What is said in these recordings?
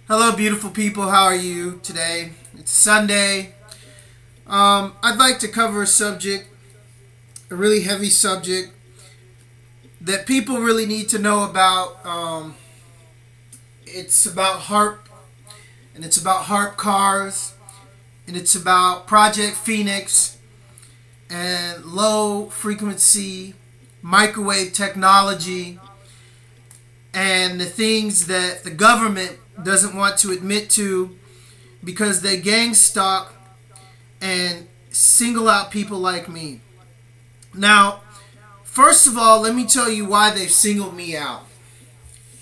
Hello, beautiful people. How are you today? It's Sunday. I'd like to cover a subject, a really heavy subject that people really need to know about. It's about HARP, and it's about HARP cars, and it's about Project Phoenix and low frequency microwave technology and the things that the government doesn't want to admit to because they gang stalk and single out people like me. Now, first of all, let me tell you why they've singled me out.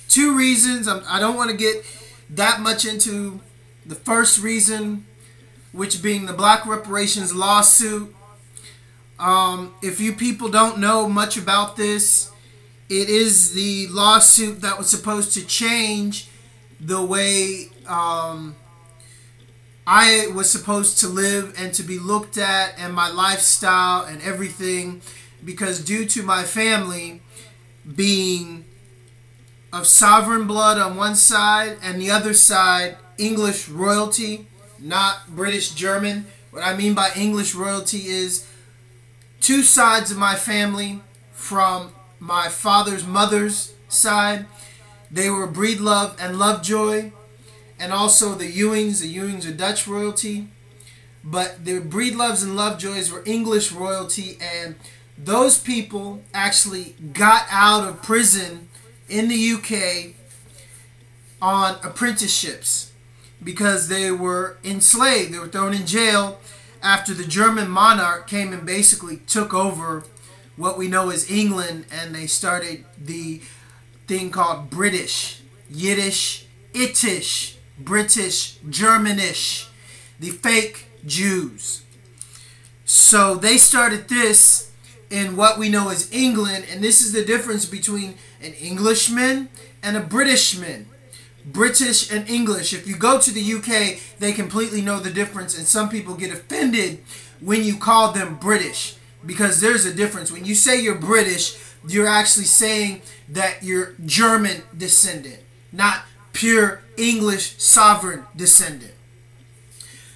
Two reasons. I don't want to get that much into the first reason, which being the black reparations lawsuit. If you people don't know much about this, it is the lawsuit that was supposed to change the way I was supposed to live and to be looked at, and my lifestyle and everything, because due to my family being of sovereign blood on one side and the other side English royalty, not British German. What I mean by English royalty is two sides of my family from my father's mother's side. They were Breedlove and Lovejoy, and also the Ewings. The Ewings are Dutch royalty, but the Breedloves and Lovejoys were English royalty, and those people actually got out of prison in the UK on apprenticeships because they were enslaved. They were thrown in jail after the German monarch came and basically took over what we know as England, and they started the thing called British, Yiddish, Itish, British, Germanish, the fake Jews. So they started this in what we know as England, and this is the difference between an Englishman and a Britishman. British and English. If you go to the UK, they completely know the difference, and some people get offended when you call them British, because there's a difference. When you say you're British, you're actually saying that you're German descendant, not pure English sovereign descendant.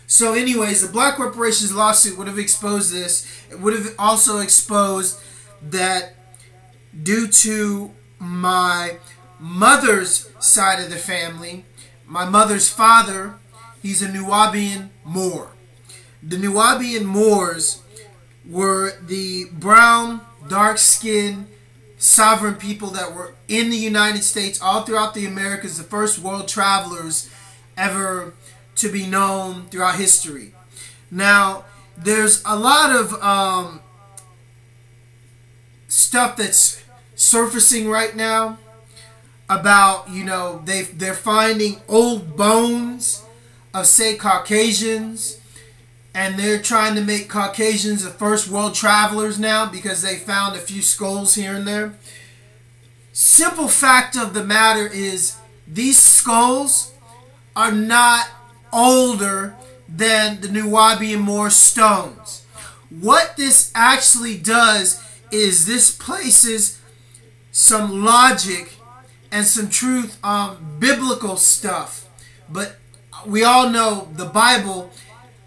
So anyways, the black reparations lawsuit would have exposed this. It would have also exposed that due to my mother's side of the family, my mother's father, he's a Nubian Moor. The Nubian Moors were the brown, dark-skinned, sovereign people that were in the United States, all throughout the Americas, the first world travelers ever to be known throughout history. Now, there's a lot of stuff that's surfacing right now about, you know, they're finding old bones of, say, Caucasians, and they're trying to make Caucasians the first world travelers now because they found a few skulls here and there. Simple fact of the matter is these skulls are not older than the Nubian Moor stones. What this actually does is this places some logic and some truth on biblical stuff. But we all know the Bible,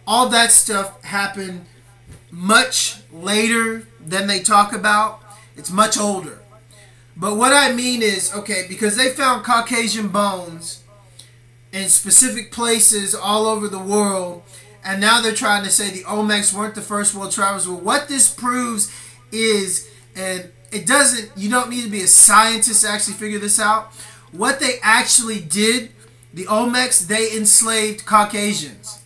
all that stuff happened much later than they talk about. It's much older. But what I mean is, okay, because they found Caucasian bones in specific places all over the world, and now they're trying to say the Olmecs weren't the first world travelers. Well, what this proves is, and it doesn't, you don't need to be a scientist to actually figure this out. What they actually did, the Olmecs, they enslaved Caucasians.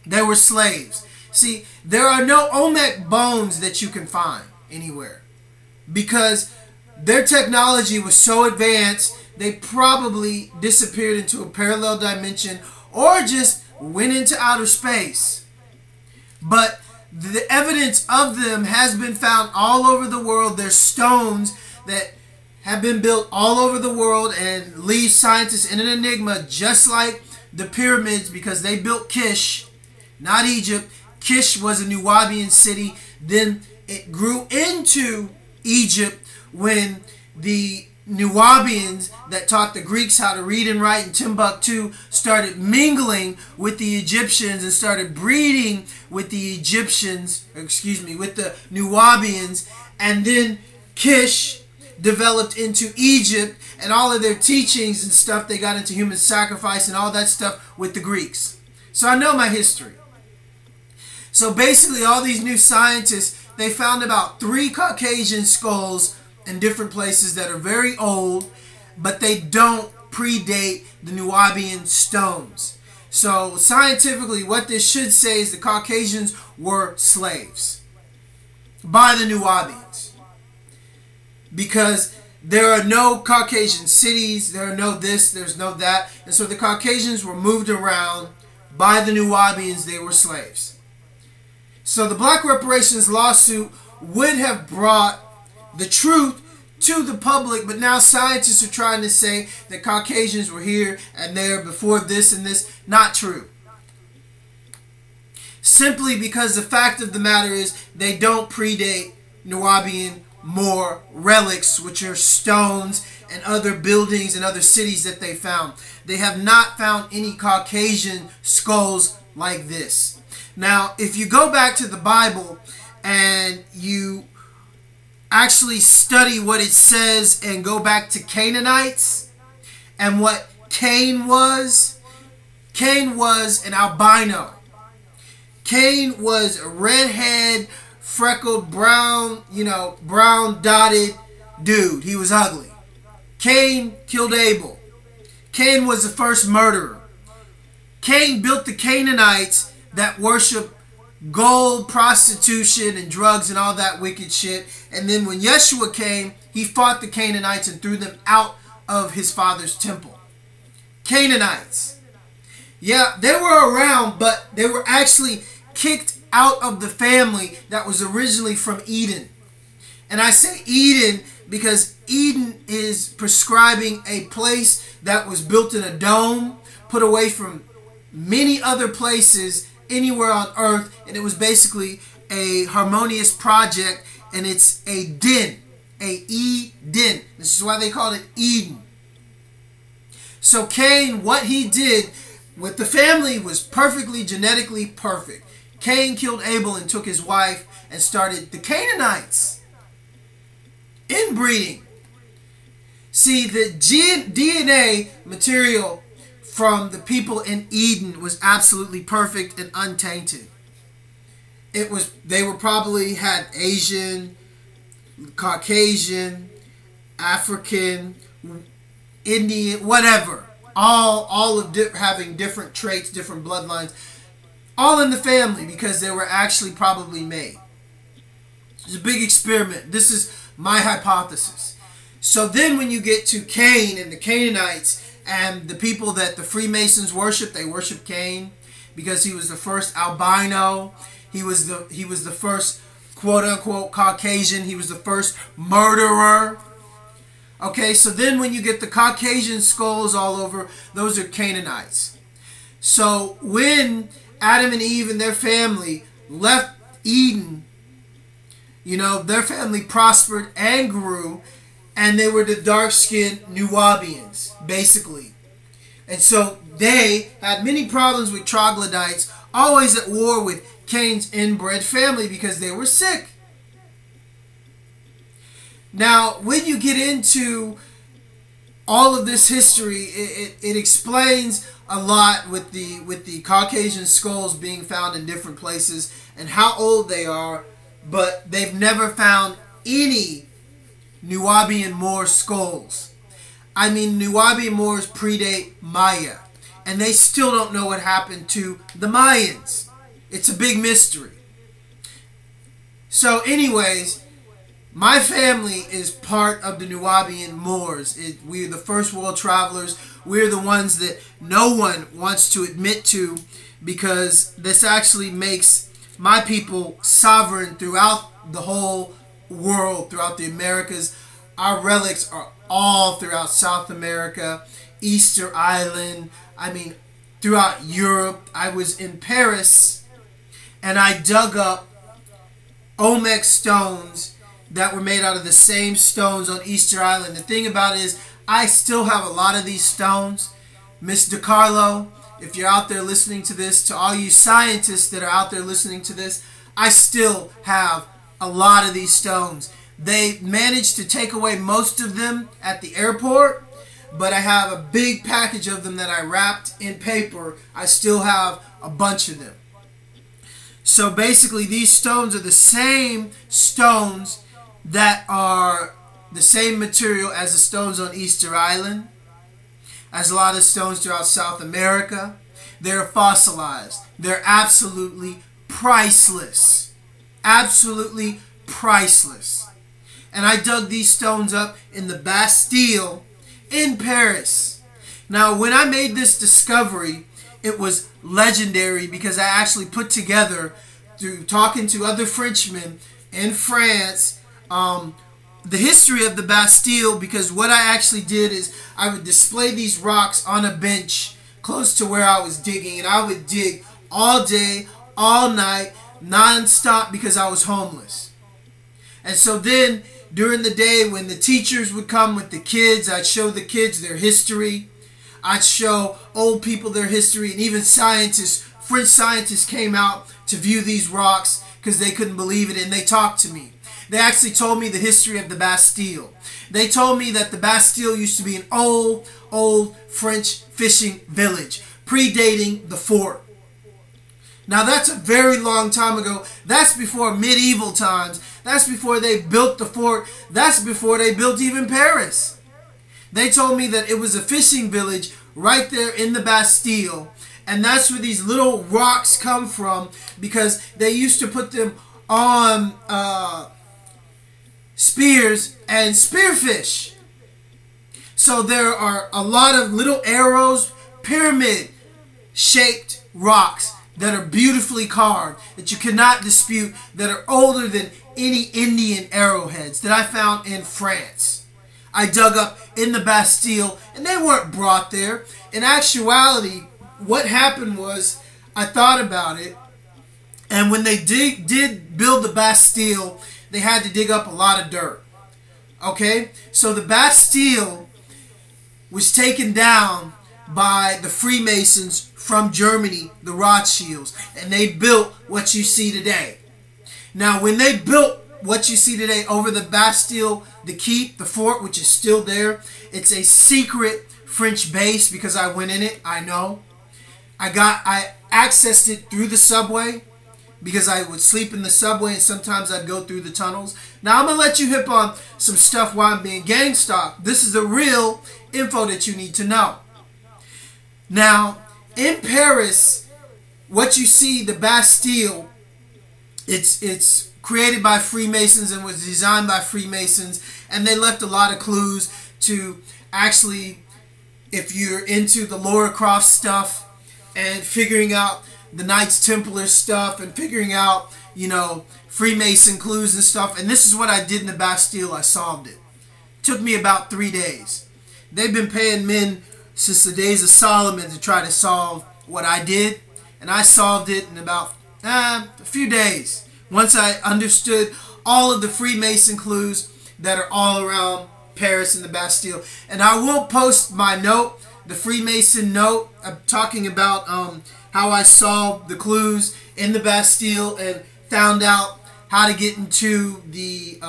They were slaves. See, there are no Olmec bones that you can find anywhere because their technology was so advanced, they probably disappeared into a parallel dimension or just went into outer space. But the evidence of them has been found all over the world. There's stones that have been built all over the world and leave scientists in an enigma, just like the pyramids, because they built Kish, not Egypt. Kish was a Nubian city. Then it grew into Egypt when the Nubians that taught the Greeks how to read and write in Timbuktu started mingling with the Egyptians and started breeding with the Egyptians, with the Nubians, and then Kish developed into Egypt, and all of their teachings and stuff, they got into human sacrifice and all that stuff with the Greeks. So I know my history. So basically all these new scientists, they found about 3 Caucasian skulls in different places that are very old, but they don't predate the Nubian stones. So scientifically, what this should say is the Caucasians were slaves by the Nubians, because there are no Caucasian cities, there are no this, there's no that, and so the Caucasians were moved around by the Nubians. They were slaves. So the Black Reparations lawsuit would have brought the truth to the public, but now scientists are trying to say that Caucasians were here and there before this and this. Not true. Simply because the fact of the matter is they don't predate Nubian more relics, which are stones and other buildings and other cities that they found. They have not found any Caucasian skulls like this. Now, if you go back to the Bible and you actually study what it says and go back to Canaanites and what Cain was an albino. Cain was a redhead, freckled, brown, brown dotted dude. He was ugly. Cain killed Abel. Cain was the first murderer. Cain built the Canaanites that worship gold, prostitution, and drugs and all that wicked shit. And then when Yeshua came, he fought the Canaanites and threw them out of his father's temple. Canaanites. Yeah, they were around, but they were actually kicked out of the family that was originally from Eden. And I say Eden because Eden is prescribing a place that was built in a dome, put away from many other places anywhere on earth, and it was basically a harmonious project, and it's a den, a Eden. This is why they called it Eden. So Cain, what he did with the family was perfectly genetically perfect. Cain killed Abel and took his wife and started the Canaanites. Inbreeding. See, the DNA material from the people in Eden was absolutely perfect and untainted. They were probably had Asian, Caucasian, African, Indian, whatever. All of having different traits, different bloodlines, all in the family because they were actually probably made. It's a big experiment. This is my hypothesis. So then when you get to Cain and the Canaanites and the people that the Freemasons worship, they worship Cain because he was the first albino. He was the first quote unquote Caucasian. He was the first murderer. Okay, so then when you get the Caucasian skulls all over, those are Canaanites. So when Adam and Eve and their family left Eden, their family prospered and grew, and they were the dark-skinned Nubians, basically. And so they had many problems with troglodytes, always at war with Cain's inbred family because they were sick. Now, when you get into all of this history, it explains a lot with the Caucasian skulls being found in different places and how old they are, but they've never found any Nubian Moor skulls. I mean, Nubian Moors predate Maya, and they still don't know what happened to the Mayans. It's a big mystery. So anyways, my family is part of the Nubian Moors. We're the first world travelers. We're the ones that no one wants to admit to because this actually makes my people sovereign throughout the whole world, throughout the Americas. Our relics are all throughout South America, Easter Island, throughout Europe. I was in Paris and I dug up Olmec stones that were made out of the same stones on Easter Island. The thing about it is, I still have a lot of these stones. Miss DiCarlo, if you're out there listening to this, to all you scientists that are out there listening to this, I still have a lot of these stones. They managed to take away most of them at the airport, but I have a big package of them that I wrapped in paper. I still have a bunch of them. So basically, these stones are the same stones that are the same material as the stones on Easter Island, as a lot of stones throughout South America. They're fossilized. They're absolutely priceless. Absolutely priceless. And I dug these stones up in the Bastille in Paris. Now, when I made this discovery, it was legendary because I actually put together, through talking to other Frenchmen in France, the history of the Bastille, because what I actually did is I would display these rocks on a bench close to where I was digging, and I would dig all day, all night, non-stop, because I was homeless. And so then during the day when the teachers would come with the kids, I'd show the kids their history. I'd show old people their history, and even scientists, French scientists, came out to view these rocks because they couldn't believe it, and they talked to me. They actually told me the history of the Bastille. They told me that the Bastille used to be an old French fishing village, predating the fort. Now that's a very long time ago. That's before medieval times. That's before they built the fort. That's before they built even Paris. They told me that it was a fishing village right there in the Bastille. And that's where these little rocks come from, because they used to put them on spears and spearfish. So there are a lot of little arrows, pyramid-shaped rocks that are beautifully carved, that you cannot dispute, that are older than any Indian arrowheads that I found in France. I dug up in the Bastille, and they weren't brought there. In actuality, what happened was, I thought about it, and when they did build the Bastille, they had to dig up a lot of dirt. Okay? So the Bastille was taken down by the Freemasons from Germany, the Rothschilds, and they built what you see today. Now, when they built what you see today over the Bastille, the keep, the fort, which is still there, it's a secret French base because I went in it, I know. I accessed it through the subway because I would sleep in the subway and sometimes I'd go through the tunnels. Now I'm going to let you hip on some stuff while I'm being gang stalked. This is the real info that you need to know. Now, in Paris, what you see, the Bastille, it's created by Freemasons and was designed by Freemasons, and they left a lot of clues to actually, if you're into the Laura Croft stuff and figuring out the Knights Templar stuff and figuring out, you know, Freemason clues and stuff. And this is what I did in the Bastille. I solved it. Took me about 3 days. They've been paying men since the days of Solomon to try to solve what I did, and I solved it in about a few days. Once I understood all of the Freemason clues that are all around Paris and the Bastille. And I will post my note, the Freemason note, talking about how I solved the clues in the Bastille and found out how to get into the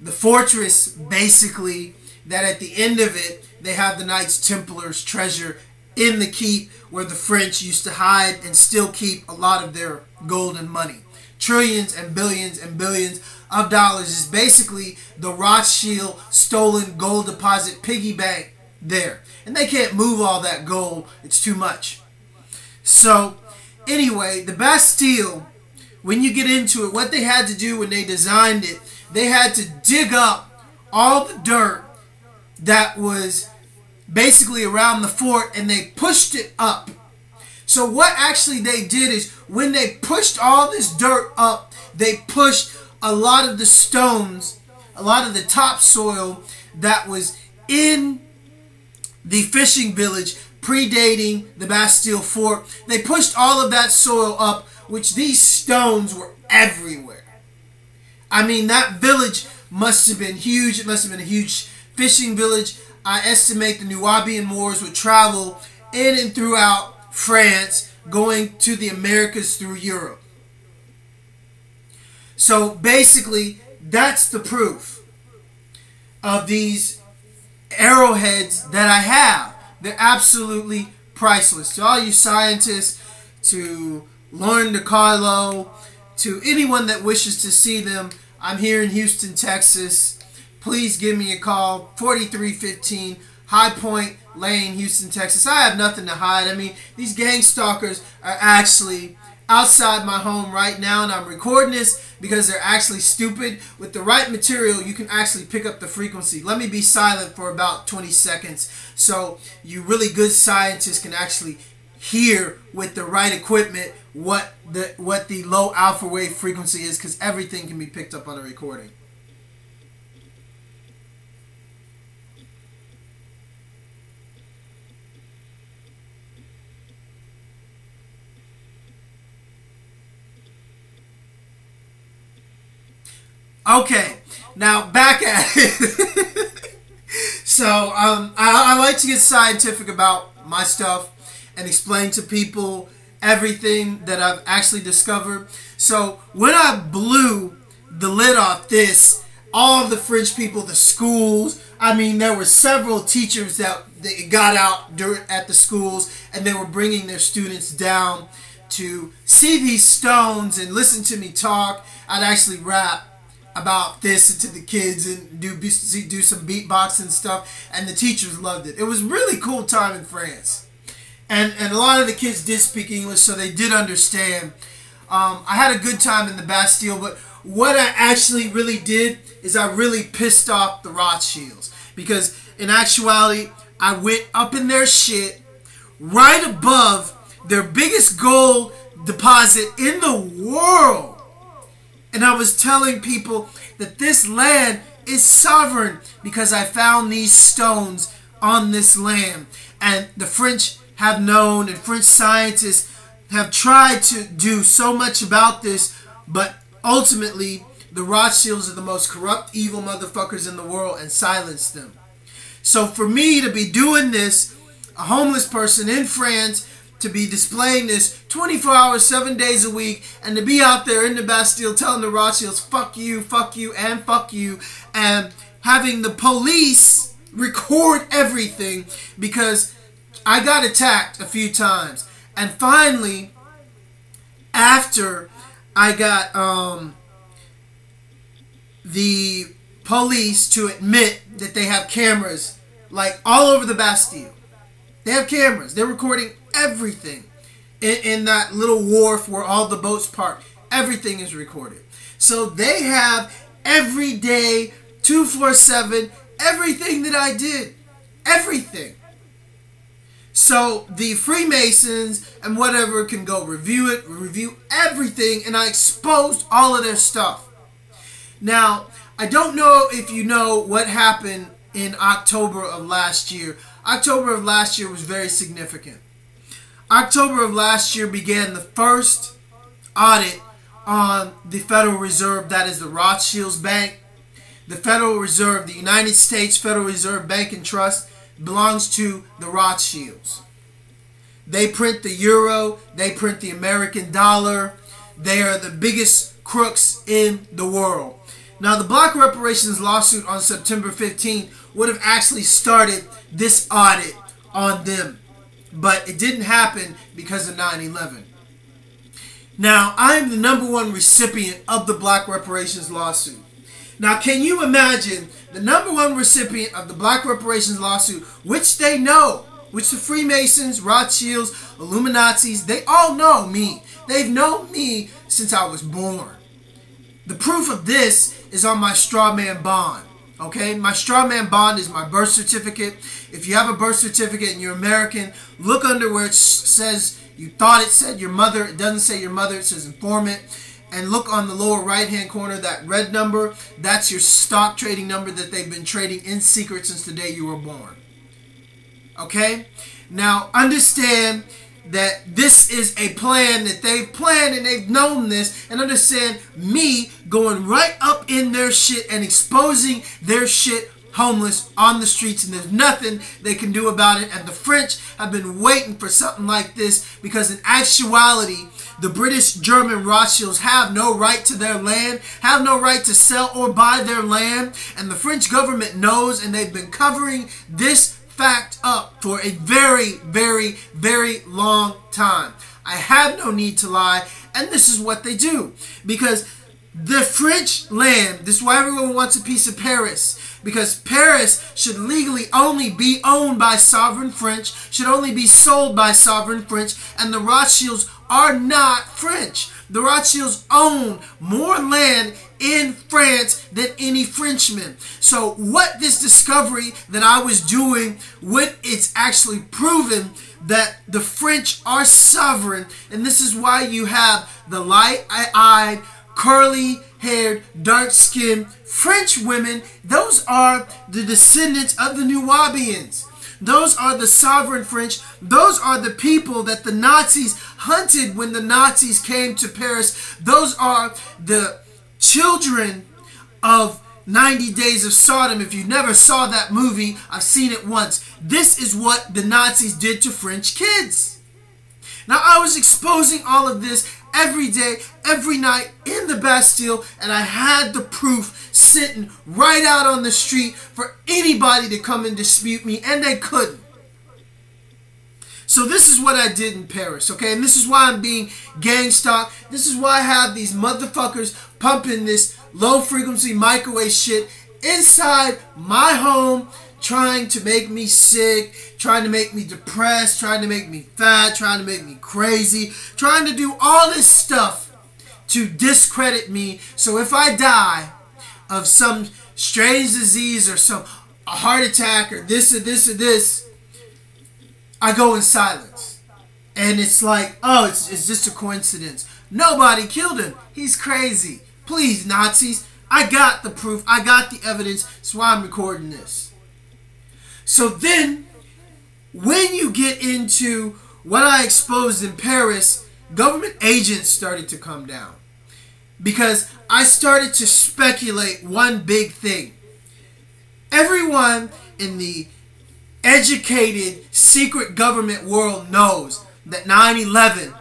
fortress, basically, that at the end of it, they have the Knights Templars treasure in the keep where the French used to hide and still keep a lot of their gold and money. Trillions and billions of dollars is basically the Rothschild stolen gold deposit piggy bank there. And they can't move all that gold. It's too much. So, anyway, the Bastille, when you get into it, what they had to do when they designed it, they had to dig up all the dirt that was basically around the fort, and they pushed it up. So what actually they did is, when they pushed all this dirt up, they pushed a lot of the stones, a lot of the topsoil that was in the fishing village predating the Bastille fort. They pushed all of that soil up, which these stones were everywhere. I mean, that village must have been huge. It must have been a huge fishing village. I estimate the Nubian Moors would travel in and throughout France, going to the Americas through Europe. So basically, that's the proof of these arrowheads that I have. They're absolutely priceless. To all you scientists, to Lauren DiCarlo, to anyone that wishes to see them, I'm here in Houston, Texas. Please give me a call, 4315 High Point Lane, Houston, Texas. I have nothing to hide. I mean, these gang stalkers are actually outside my home right now, and I'm recording this because they're actually stupid. With the right material, you can actually pick up the frequency. Let me be silent for about 20 seconds so you really good scientists can actually hear with the right equipment what the low alpha wave frequency is, because everything can be picked up on a recording. Okay, now back at it. So I like to get scientific about my stuff and explain to people everything that I've actually discovered. So when I blew the lid off this, all of the French people, the schools, I mean, there were several teachers that they got out at the schools, and they were bringing their students down to see these stones and listen to me talk. I'd actually rap about this to the kids and do some beatbox and stuff, and the teachers loved it. It was a really cool time in France, and a lot of the kids did speak English, so they did understand. I had a good time in the Bastille, but what I actually really did is I really pissed off the Rothschilds, because in actuality I went up in their shit right above their biggest gold deposit in the world. And I was telling people that this land is sovereign because I found these stones on this land. And the French have known, and French scientists have tried to do so much about this, but ultimately the Rothschilds are the most corrupt, evil motherfuckers in the world, and silenced them. So for me to be doing this, a homeless person in France, to be displaying this 24 hours, 7 days a week, and to be out there in the Bastille telling the Rothschilds, fuck you, and fuck you, and having the police record everything, because I got attacked a few times. And finally, after I got the police to admit that they have cameras like all over the Bastille. They have cameras. They're recording everything in that little wharf where all the boats park. Everything is recorded. So they have every day, 247, everything that I did. Everything. So the Freemasons and whatever can go review it, review everything, and I exposed all of their stuff. Now, I don't know if you know what happened in October of last year. October of last year was very significant. October of last year began the first audit on the Federal Reserve, that is the Rothschilds Bank. The Federal Reserve, the United States Federal Reserve Bank and Trust, belongs to the Rothschilds. They print the euro, they print the American dollar. They are the biggest crooks in the world. Now, the Black Reparations lawsuit on September 15th would have actually started this audit on them, but it didn't happen because of 9/11. Now, I am the #1 recipient of the Black Reparations lawsuit. Now, can you imagine the #1 recipient of the Black Reparations lawsuit, which they know, which the Freemasons, Rothschilds, Illuminatis, they all know me. They've known me since I was born. The proof of this is on my straw man bond. Okay, my straw man bond is my birth certificate. If you have a birth certificate and you're American, look under where it says, you thought it said your mother. It doesn't say your mother, it says informant. And look on the lower right hand corner, that red number, that's your stock trading number that they've been trading in secret since the day you were born. Okay, now understand that this is a plan that they've planned and they've known this, and understand me going right up in their shit and exposing their shit homeless on the streets, and there's nothing they can do about it. And the French have been waiting for something like this, because in actuality, the British German Rothschilds have no right to their land, have no right to sell or buy their land, and the French government knows, and they've been covering this fact up for a very, very, very long time. I have no need to lie, and this is what they do. Because the French land, this is why everyone wants a piece of Paris, because Paris should legally only be owned by sovereign French, should only be sold by sovereign French, and the Rothschilds are not French. The Rothschilds own more land in France than any Frenchman. So what this discovery that I was doing, what it's actually proven that the French are sovereign, and this is why you have the light-eyed, curly-haired, dark-skinned French women. Those are the descendants of the Nubians. Those are the sovereign French. Those are the people that the Nazis hunted when the Nazis came to Paris. Those are the children of 90 Days of Sodom. If you never saw that movie, I've seen it once. This is what the Nazis did to French kids. Now, I was exposing all of this every day, every night in the Bastille, and I had the proof sitting right out on the street for anybody to come and dispute me, and they couldn't. So this is what I did in Paris, okay? And this is why I'm being gang stalked. This is why I have these motherfuckers pumping this low-frequency microwave shit inside my home, trying to make me sick, trying to make me depressed, trying to make me fat, trying to make me crazy, trying to do all this stuff to discredit me. So if I die of some strange disease or a heart attack or this or this or this, I go in silence. And it's like, oh, it's just a coincidence. Nobody killed him. He's crazy. Please, Nazis, I got the proof. I got the evidence. That's why I'm recording this. So then, when you get into what I exposed in Paris, government agents started to come down. Because I started to speculate one big thing. Everyone in the educated secret government world knows that 9/11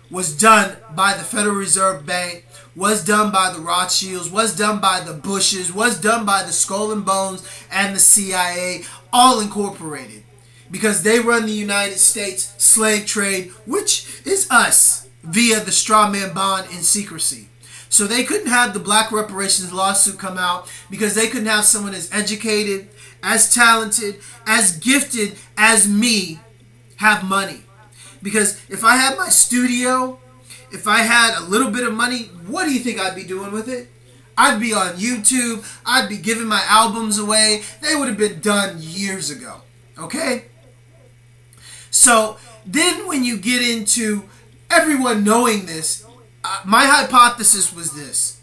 was done by the Federal Reserve Bank, was done by the Rothschilds, was done by the Bushes, was done by the Skull and Bones and the CIA, all incorporated. Because they run the United States slave trade, which is us, via the straw man bond in secrecy. So they couldn't have the black reparations lawsuit come out, because they couldn't have someone as educated, as talented, as gifted as me have money. Because if I had my studio, if I had a little bit of money, what do you think I'd be doing with it? I'd be on YouTube. I'd be giving my albums away. They would have been done years ago. Okay? So then when you get into everyone knowing this, my hypothesis was this.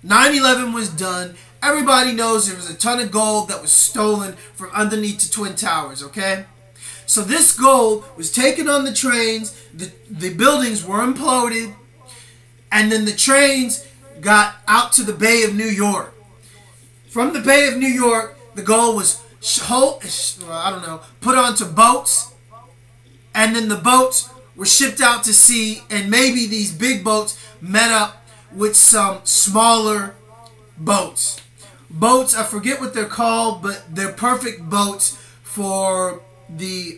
9/11 was done. Everybody knows there was a ton of gold that was stolen from underneath the Twin Towers, okay? So this gold was taken on the trains, the buildings were imploded, and then the trains got out to the Bay of New York. From the Bay of New York, the gold was, put onto boats, and then the boats were shipped out to sea, and maybe these big boats met up with some smaller boats. Boats, I forget what they're called, but they're perfect boats for the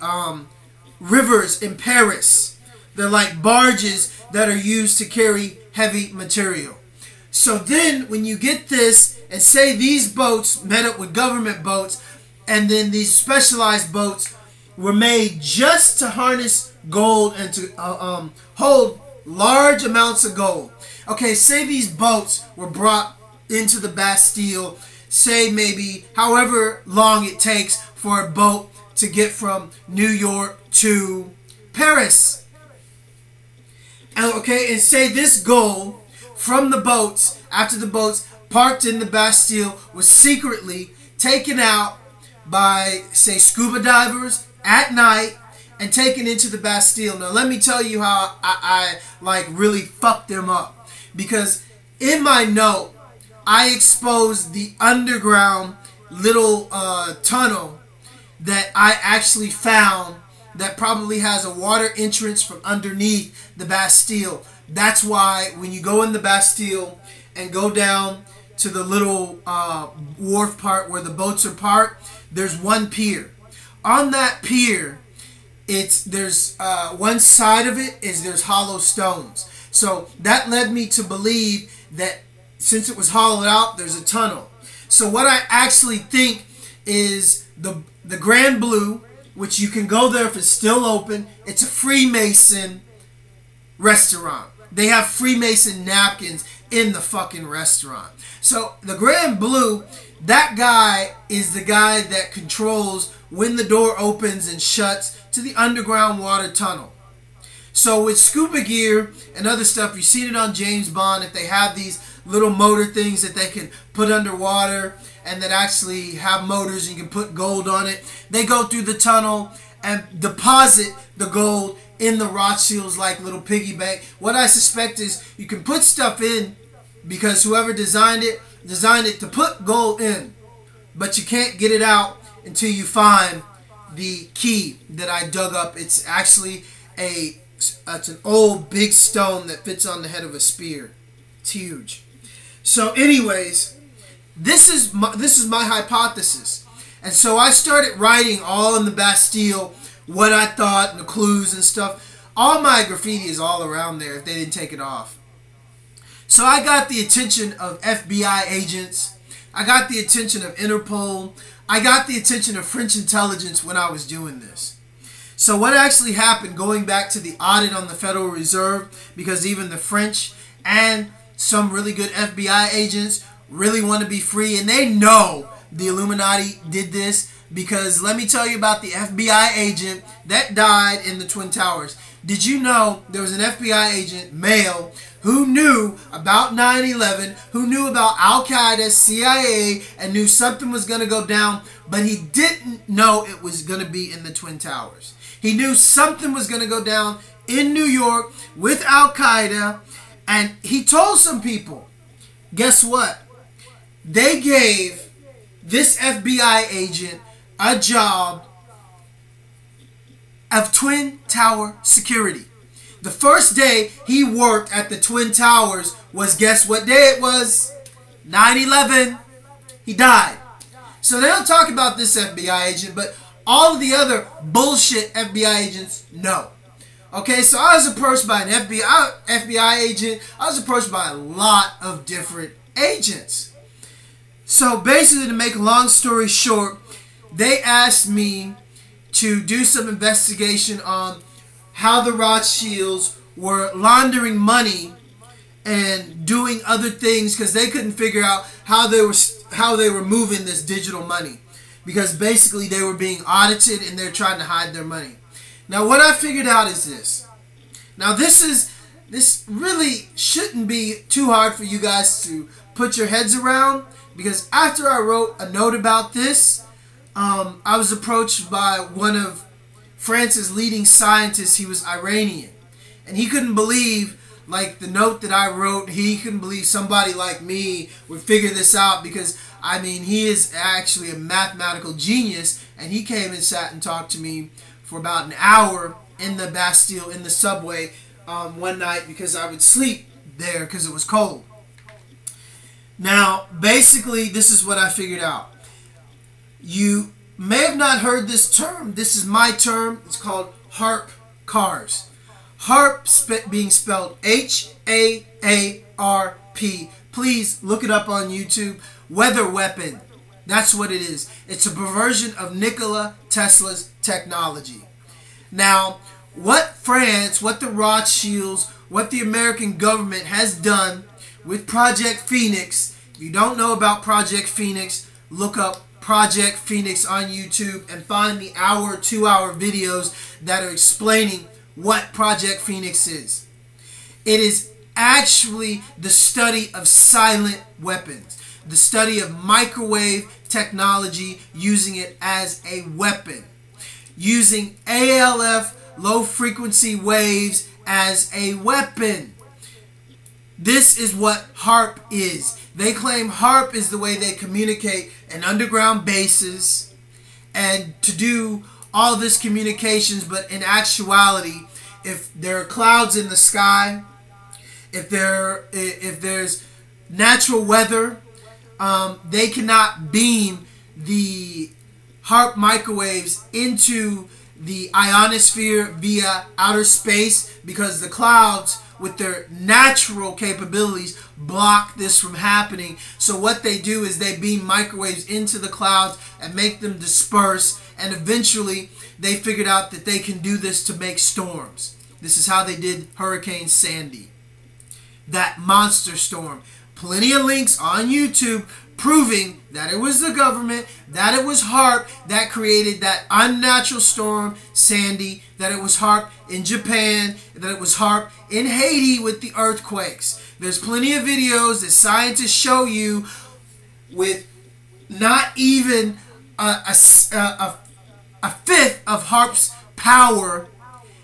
rivers in Paris. They're like barges that are used to carry heavy material. So then when you get this, and say these boats met up with government boats, and then these specialized boats were made just to harness gold and to hold large amounts of gold. Okay, say these boats were brought into the Bastille, say maybe however long it takes for a boat to get from New York to Paris. And okay, and say this gold from the boats, after the boats parked in the Bastille, was secretly taken out by, say, scuba divers at night, and taken into the Bastille. Now let me tell you how I like really fucked them up, because in my note I exposed the underground little tunnel that I actually found that probably has a water entrance from underneath the Bastille. That's why when you go in the Bastille and go down to the little wharf part where the boats are parked, there's one pier. On that pier, there's one side of it is there's hollow stones. So that led me to believe that since it was hollowed out, there's a tunnel. So what I actually think is the Grand Blue, which you can go there if it's still open. It's a Freemason restaurant. They have Freemason napkins in the fucking restaurant. So the Grand Blue, that guy is the guy that controls when the door opens and shuts to the underground water tunnel. So with scuba gear and other stuff, you've seen it on James Bond, if they have these little motor things that they can put underwater and that actually have motors and you can put gold on it. They go through the tunnel and deposit the gold in the Rothschilds like little piggy bank. What I suspect is you can put stuff in because whoever designed it to put gold in, but you can't get it out until you find the key that I dug up. It's actually it's an old big stone that fits on the head of a spear. It's huge. So anyways, this is my hypothesis. And so I started writing all in the Bastille, what I thought and the clues and stuff. All my graffiti is all around there if they didn't take it off. So I got the attention of FBI agents. I got the attention of Interpol. I got the attention of French intelligence when I was doing this. So what actually happened, going back to the audit on the Federal Reserve, because even the French and some really good FBI agents really want to be free, and they know the Illuminati did this, because let me tell you about the FBI agent that died in the Twin Towers. Did you know there was an FBI agent, male, who knew about 9/11, who knew about Al-Qaeda, CIA, and knew something was going to go down, but he didn't know it was going to be in the Twin Towers. He knew something was going to go down in New York with Al-Qaeda, and he told some people, guess what? They gave this FBI agent a job of Twin Tower security. The first day he worked at the Twin Towers was, guess what day it was? 9/11. He died. So they don't talk about this FBI agent, but all of the other bullshit FBI agents know. Okay, so I was approached by an FBI agent. I was approached by a lot of different agents. So basically, to make a long story short, they asked me to do some investigation on how the Rothschilds were laundering money and doing other things, because they couldn't figure out how they were moving this digital money, because basically they were being audited and they're trying to hide their money. Now what I figured out is this. Now this really shouldn't be too hard for you guys to put your heads around, because after I wrote a note about this, I was approached by one of France's leading scientists. He was Iranian, and he couldn't believe, like, the note that I wrote. He couldn't believe somebody like me would figure this out, because I mean, he is actually a mathematical genius, and he came and sat and talked to me for about an hour in the Bastille, in the subway, one night, because I would sleep there because it was cold. Now, basically, this is what I figured out. You may have not heard this term. This is my term. It's called HAARP cars. HAARP being spelled H-A-A-R-P. Please look it up on YouTube. Weather weapon. That's what it is. It's a perversion of Nikola Tesla's technology. Now, what France, what the Rothschilds, what the American government has done with Project Phoenix. If you don't know about Project Phoenix, look up Project Phoenix on YouTube and find the hour, 2-hour videos that are explaining what Project Phoenix is. It is actually the study of silent weapons, the study of microwave technology, using it as a weapon. using ALF, low frequency waves, as a weapon. This is what HAARP is. They claim HAARP is the way they communicate in underground bases and to do all this communications, but in actuality, if there are clouds in the sky, if there's natural weather, they cannot beam the HAARP microwaves into the ionosphere via outer space, because the clouds with their natural capabilities block this from happening. So what they do is they beam microwaves into the clouds and make them disperse, and eventually they figured out that they can do this to make storms. This is how they did Hurricane Sandy, that monster storm. Plenty of links on YouTube proving that it was the government, that it was HAARP that created that unnatural storm, Sandy, that it was HAARP in Japan, that it was HAARP in Haiti with the earthquakes. There's plenty of videos that scientists show you with not even a fifth of HAARP's power,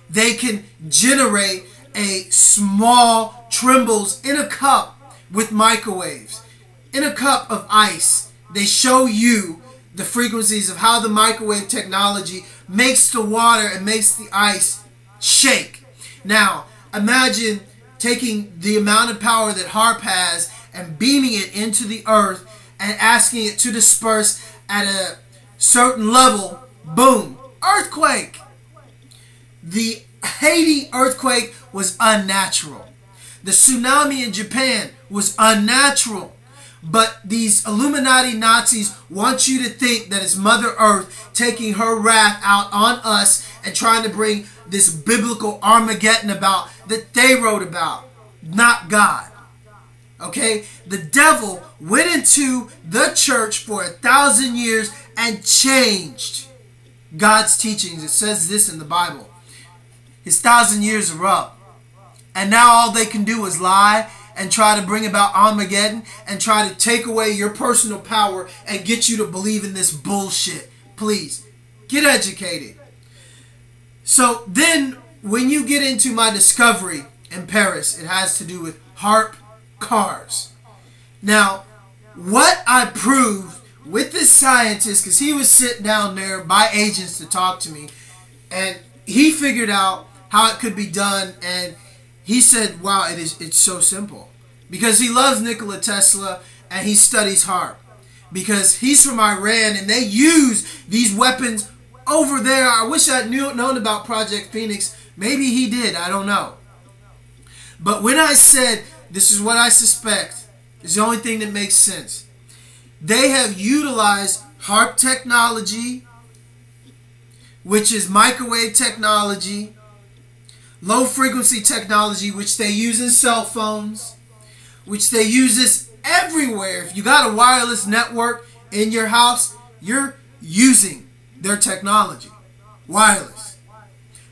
they can generate a small trembles in a cup with microwaves. In a cup of ice, they show you the frequencies of how the microwave technology makes the water and makes the ice shake. Now, imagine taking the amount of power that HAARP has and beaming it into the earth and asking it to disperse at a certain level. Boom! Earthquake! The Haiti earthquake was unnatural. The tsunami in Japan was unnatural. But these Illuminati Nazis want you to think that it's Mother Earth taking her wrath out on us and trying to bring this biblical Armageddon about that they wrote about, not God. Okay? The devil went into the church for 1,000 years and changed God's teachings. It says this in the Bible. His 1,000 years are up. And now all they can do is lie and try to bring about Armageddon and try to take away your personal power and get you to believe in this bullshit. Please, get educated. So then, when you get into my discovery in Paris, it has to do with HAARP cars. Now, what I proved with this scientist, because he was sitting down there by agents to talk to me, and he figured out how it could be done, and he said, wow, it's so simple. Because he loves Nikola Tesla and he studies HAARP. Because he's from Iran and they use these weapons over there. I wish I'd known about Project Phoenix. Maybe he did. I don't know. But when I said this is what I suspect, it's the only thing that makes sense. They have utilized HAARP technology, which is microwave technology, low frequency technology, which they use in cell phones, which they use this everywhere. If you got a wireless network in your house, you're using their technology. Wireless.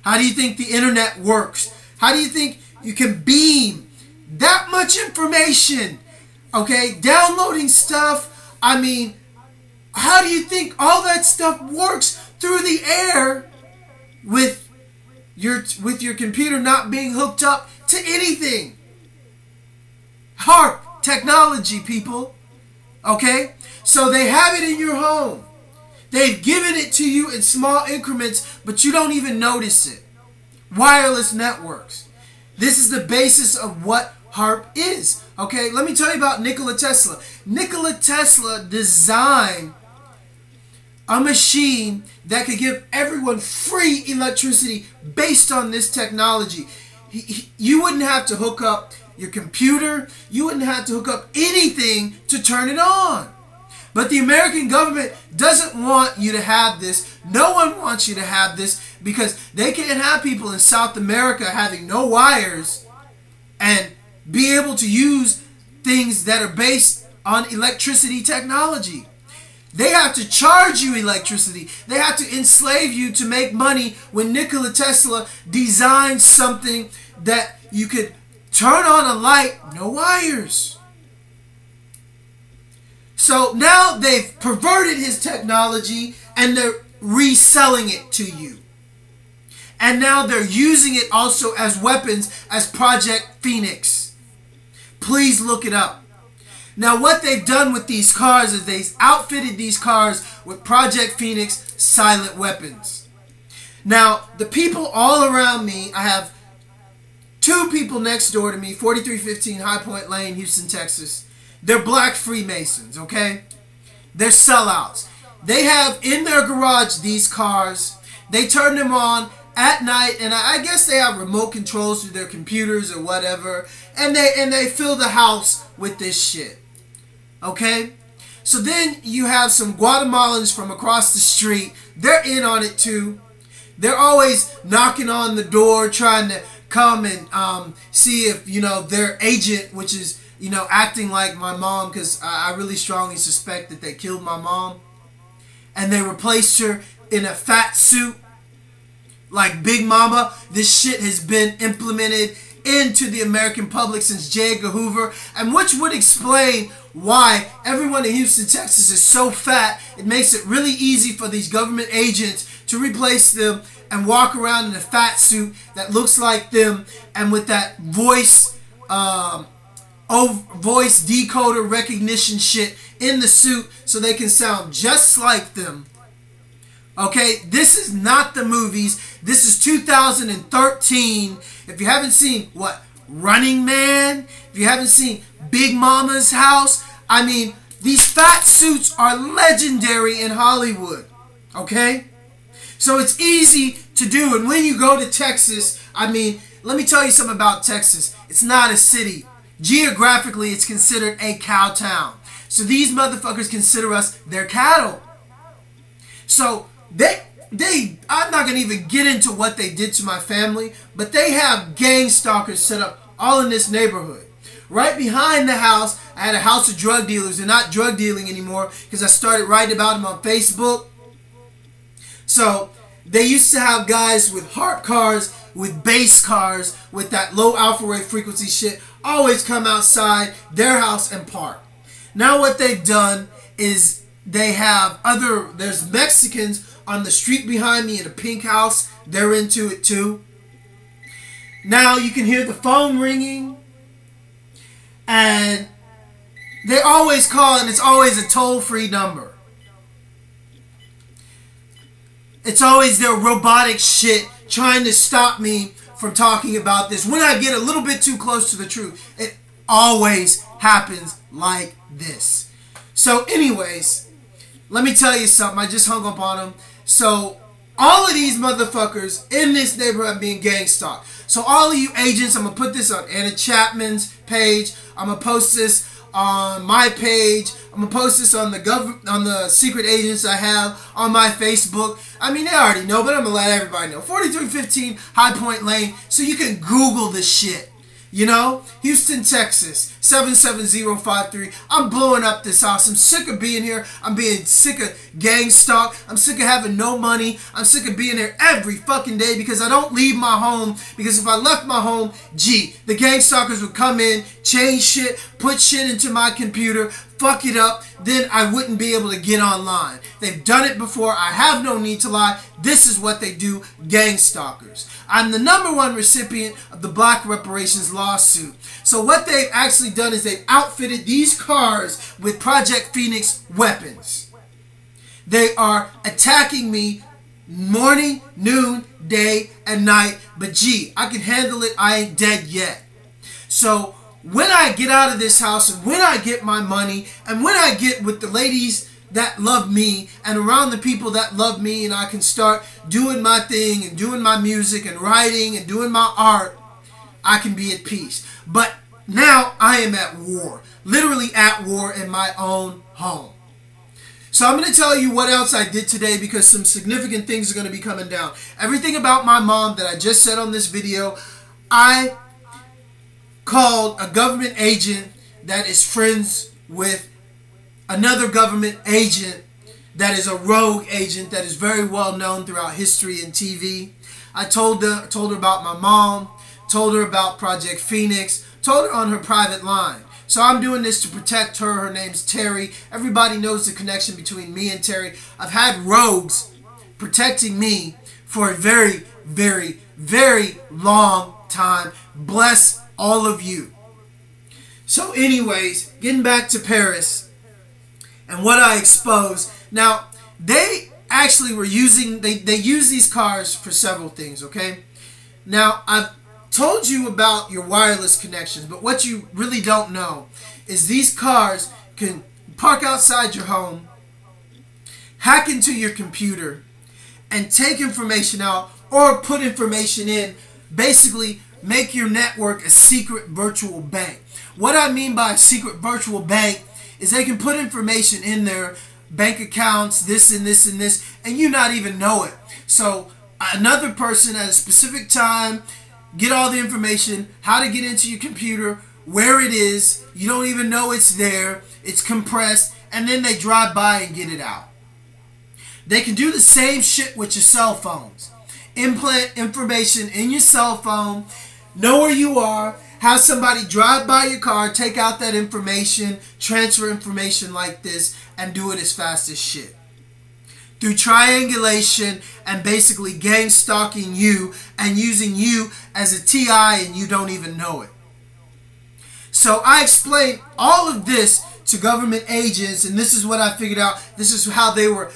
How do you think the internet works? How do you think you can beam that much information? Okay, downloading stuff. I mean, how do you think all that stuff works through the air with your computer not being hooked up to anything? HAARP technology, people. Okay? So they have it in your home. They've given it to you in small increments, but you don't even notice it. Wireless networks. This is the basis of what HAARP is. Okay? Let me tell you about Nikola Tesla. Nikola Tesla designed a machine that could give everyone free electricity based on this technology. You wouldn't have to hook up your computer. You wouldn't have to hook up anything to turn it on. But the American government doesn't want you to have this. No one wants you to have this because they can't have people in South America having no wires and be able to use things that are based on electricity technology. They have to charge you electricity. They have to enslave you to make money when Nikola Tesla designed something that you could turn on a light, no wires. So now they've perverted his technology and they're reselling it to you. And now they're using it also as weapons as Project Phoenix. Please look it up. Now what they've done with these cars is they've outfitted these cars with Project Phoenix silent weapons. Now the people all around me, I have two people next door to me, 4315 High Point Lane, Houston, Texas. They're black Freemasons, okay? They're sellouts. They have in their garage these cars. They turn them on at night, and I guess they have remote controls through their computers or whatever, and they fill the house with this shit. Okay? So then you have some Guatemalans from across the street. They're in on it too. They're always knocking on the door trying to come and see if, you know, their agent, which is, you know, acting like my mom, because I really strongly suspect that they killed my mom, and they replaced her in a fat suit like Big Mama. This shit has been implemented into the American public since J. Edgar Hoover, and which would explain why everyone in Houston, Texas is so fat. It makes it really easy for these government agents to replace them and walk around in a fat suit that looks like them, and with that voice voice decoder recognition shit in the suit so they can sound just like them. Okay, this is not the movies. This is 2013. If you haven't seen, what, Running Man? If you haven't seen Big Mama's House? I mean, these fat suits are legendary in Hollywood. Okay? So it's easy to do. And when you go to Texas, I mean, let me tell you something about Texas. It's not a city. Geographically, it's considered a cow town. So these motherfuckers consider us their cattle. So I'm not going to even get into what they did to my family, but they have gang stalkers set up all in this neighborhood. Right behind the house, I had a house of drug dealers. They're not drug dealing anymore because I started writing about them on Facebook. So they used to have guys with harp cars, with bass cars, with that low alpha wave frequency shit, always come outside their house and park. Now what they've done is they have there's Mexicans on the street behind me in a pink house. They're into it too. Now you can hear the phone ringing, and they always call, and it's always a toll-free number. It's always their robotic shit trying to stop me from talking about this. When I get a little bit too close to the truth, it always happens like this. So anyways, let me tell you something. I just hung up on them. So all of these motherfuckers in this neighborhood are being gang stalked. So all of you agents, I'm going to put this on Anna Chapman's page. I'm going to post this on my page. I'm going to post this on the secret agents I have on my Facebook. I mean, they already know, but I'm going to let everybody know. 4315 High Point Lane, so you can Google this shit. You know, Houston, Texas, 77053. I'm blowing up this house. I'm sick of being here. I'm being sick of gang stalk. I'm sick of having no money. I'm sick of being here every fucking day because I don't leave my home. Because if I left my home, gee, the gang stalkers would come in, change shit, put shit into my computer, fuck it up, then I wouldn't be able to get online. They've done it before. I have no need to lie. This is what they do, gang stalkers. I'm the #1 recipient of the Black Reparations lawsuit. So what they've actually done is they've outfitted these cars with Project Phoenix weapons. They are attacking me morning, noon, day, and night. But gee, I can handle it. I ain't dead yet. So when I get out of this house, and when I get my money, and when I get with the ladies that love me and around the people that love me, and I can start doing my thing and doing my music and writing and doing my art, I can be at peace. But now I am at war, literally at war in my own home. So I'm going to tell you what else I did today, because some significant things are going to be coming down. Everything about my mom that I just said on this video, I called a government agent that is friends with another government agent that is a rogue agent that is very well known throughout history and TV. I told her about my mom, told her about Project Phoenix, told her on her private line. So I'm doing this to protect her. Her name's Terry. Everybody knows the connection between me and Terry. I've had rogues protecting me for a very, very, very long time. Bless all of you. So anyways, getting back to Paris and what I exposed. Now, they actually were using, they use these cars for several things, okay? Now, I've told you about your wireless connections, but what you really don't know is these cars can park outside your home, hack into your computer, and take information out or put information in. Basically, make your network a secret virtual bank. What I mean by a secret virtual bank is they can put information in their bank accounts, this and this and this, and you not even know it. So another person at a specific time get all the information, how to get into your computer, where it is, you don't even know it's there, it's compressed, and then they drive by and get it out. They can do the same shit with your cell phones. Implant information in your cell phone, know where you are, have somebody drive by your car, take out that information, transfer information like this, and do it as fast as shit. Through triangulation and basically gang stalking you and using you as a TI and you don't even know it. So I explained all of this to government agents, and this is what I figured out. This is how they were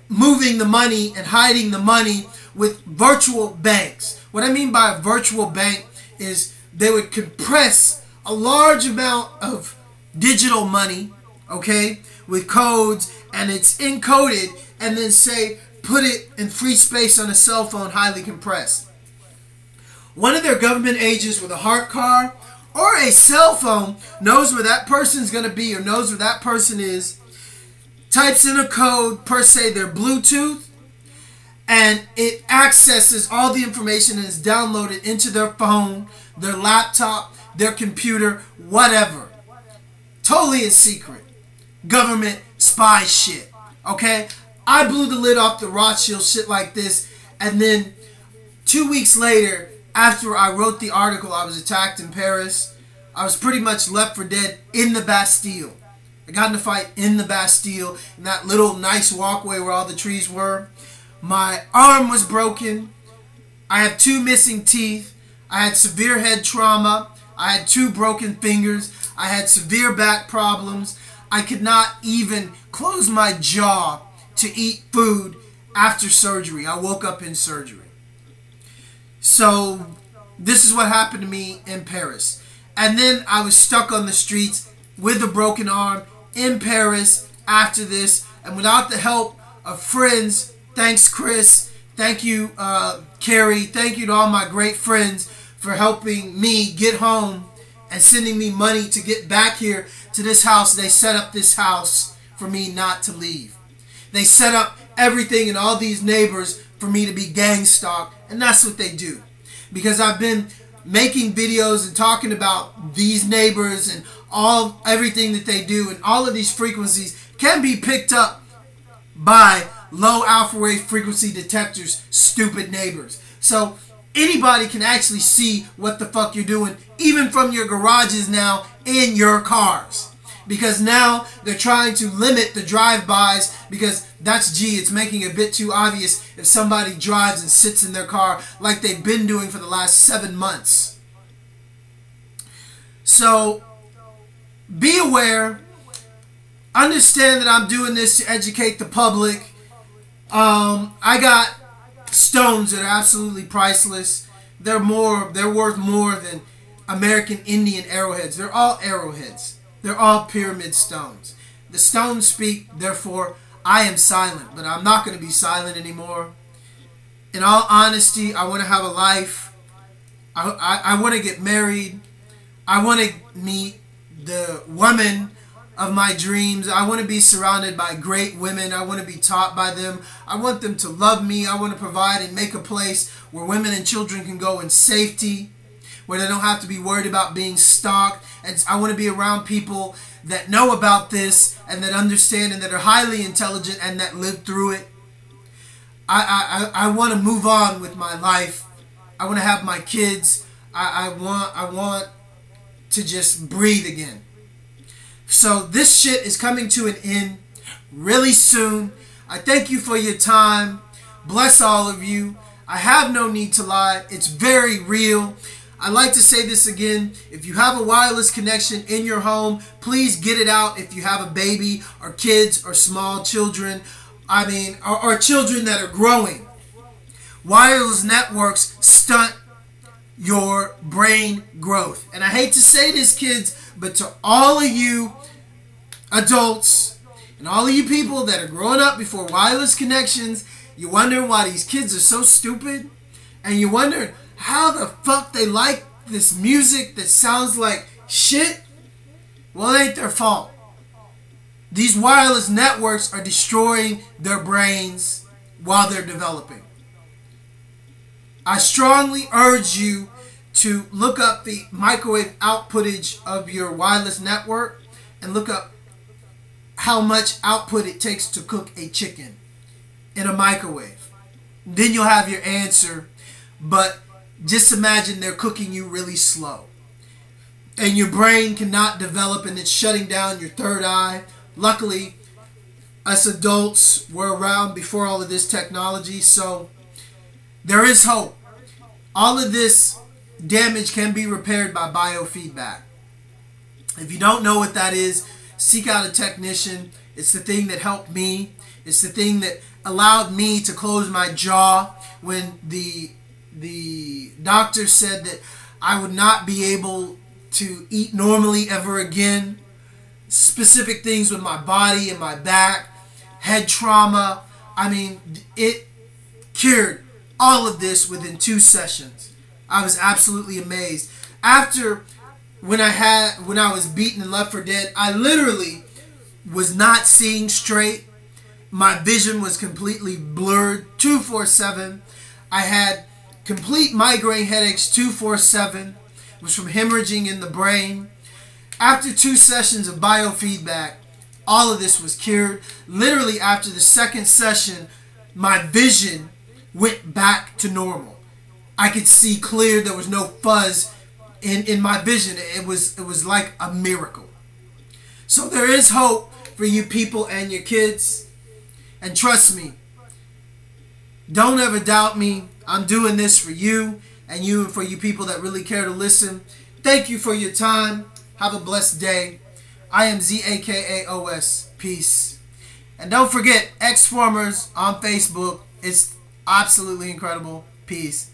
moving the money and hiding the money with virtual banks. What I mean by a virtual bank is they would compress a large amount of digital money, okay, with codes, and it's encoded, and then say put it in free space on a cell phone, highly compressed. One of their government agents with a heart car or a cell phone knows where that person's going to be or knows where that person is, types in a code, per se their Bluetooth, and it accesses all the information and is downloaded into their phone, their laptop, their computer, whatever. Totally in secret. Government spy shit. Okay? I blew the lid off the Rothschilds shit like this, and then 2 weeks later, after I wrote the article, I was attacked in Paris. I was pretty much left for dead in the Bastille. I got in a fight in the Bastille, in that little nice walkway where all the trees were. My arm was broken. I have 2 missing teeth. I had severe head trauma. I had 2 broken fingers. I had severe back problems. I could not even close my jaw to eat food after surgery. I woke up in surgery. So this is what happened to me in Paris. And then I was stuck on the streets with a broken arm in Paris after this. And without the help of friends, thanks Chris, thank you Carrie, thank you to all my great friends for helping me get home and sending me money to get back here to this house. They set up this house for me not to leave. They set up everything and all these neighbors for me to be gang stalked, and that's what they do. Because I've been making videos and talking about these neighbors and everything that they do, and all of these frequencies can be picked up by low alpha wave frequency detectors, stupid neighbors. So anybody can actually see what the fuck you're doing, even from your garages now in your cars. Because now they're trying to limit the drive-bys, because it's making it a bit too obvious if somebody drives and sits in their car like they've been doing for the last 7 months. So be aware. Understand that I'm doing this to educate the public. I got stones that are absolutely priceless. They're worth more than American Indian arrowheads. They're all arrowheads. They're all pyramid stones. The stones speak, therefore I am silent, but I'm not going to be silent anymore. In all honesty, I want to have a life. I want to get married. I want to meet the woman of my dreams. I want to be surrounded by great women. I want to be taught by them. I want them to love me. I want to provide and make a place where women and children can go in safety, where they don't have to be worried about being stalked. And I want to be around people that know about this and that understand and that are highly intelligent and that live through it. I want to move on with my life. I want to have my kids. I want to just breathe again. So this shit is coming to an end really soon. I thank you for your time. bless all of you. I have no need to lie. It's very real. I like to say this again. If you have a wireless connection in your home, please get it out if you have a baby or kids or small children. Or children that are growing. Wireless networks stunt your brain growth. And I hate to say this, kids, but to all of you adults and all of you people that are growing up before wireless connections, you're wondering why these kids are so stupid, and you're wondering how the fuck they like this music that sounds like shit. Well, it ain't their fault. These wireless networks are destroying their brains while they're developing. I strongly urge you to look up the microwave outputage of your wireless network and look up how much output it takes to cook a chicken in a microwave. Then you'll have your answer. But just imagine they're cooking you really slow. And your brain cannot develop, and it's shutting down your third eye. Luckily, us adults were around before all of this technology, so there is hope. All of this damage can be repaired by biofeedback. If you don't know what that is, seek out a technician. It's the thing that helped me. It's the thing that allowed me to close my jaw when the doctor said that I would not be able to eat normally ever again. Specific things with my body and my back, head trauma. It cured all of this within 2 sessions. I was absolutely amazed. After, when I was beaten and left for dead, I literally was not seeing straight. My vision was completely blurred 24/7. I had complete migraine headaches 24/7. It was from hemorrhaging in the brain. After 2 sessions of biofeedback, all of this was cured. Literally after the second session, my vision went back to normal. I could see clear. There was no fuzz in my vision. It was like a miracle. So there is hope for you people and your kids. And trust me, don't ever doubt me. I'm doing this for you and for you people that really care to listen. Thank you for your time. Have a blessed day. I am Zakaos. Peace. And don't forget, X-Formers on Facebook. It's absolutely incredible. Peace.